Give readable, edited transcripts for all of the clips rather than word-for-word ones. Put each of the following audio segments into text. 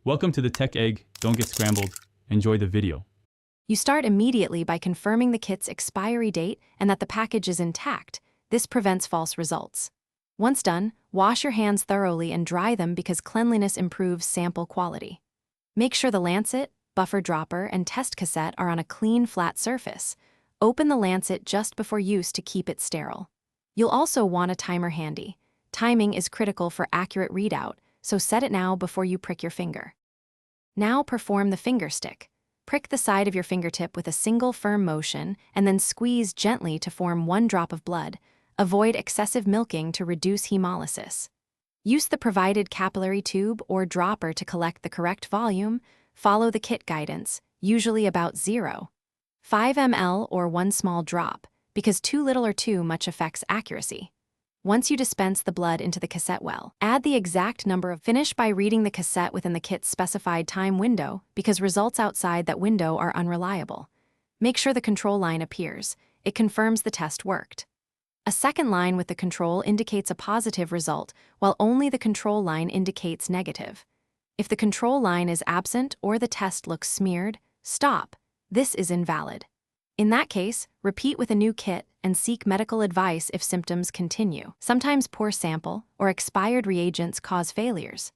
Welcome to the Tech Egg. Don't get scrambled. Enjoy the video. You start immediately by confirming the kit's expiry date and that the package is intact. This prevents false results. Once done, wash your hands thoroughly and dry them because cleanliness improves sample quality. Make sure the lancet, buffer dropper, and test cassette are on a clean, flat surface. Open the lancet just before use to keep it sterile. You'll also want a timer handy. Timing is critical for accurate readout, so set it now before you prick your finger. Now perform the finger stick. Prick the side of your fingertip with a single firm motion and then squeeze gently to form 1 drop of blood. Avoid excessive milking to reduce hemolysis. Use the provided capillary tube or dropper to collect the correct volume. Follow the kit guidance, usually about 0.5 ml or 1 small drop, because too little or too much affects accuracy. Once you dispense the blood into the cassette well, add the exact number of finish by reading the cassette within the kit's specified time window because results outside that window are unreliable. Make sure the control line appears. It confirms the test worked. A second line with the control indicates a positive result, while only the control line indicates negative. If the control line is absent or the test looks smeared, stop. This is invalid. In that case, repeat with a new kit and seek medical advice if symptoms continue. Sometimes poor sample or expired reagents cause failures.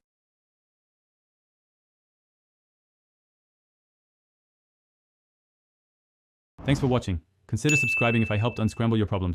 Thanks for watching. Consider subscribing if I helped unscramble your problems.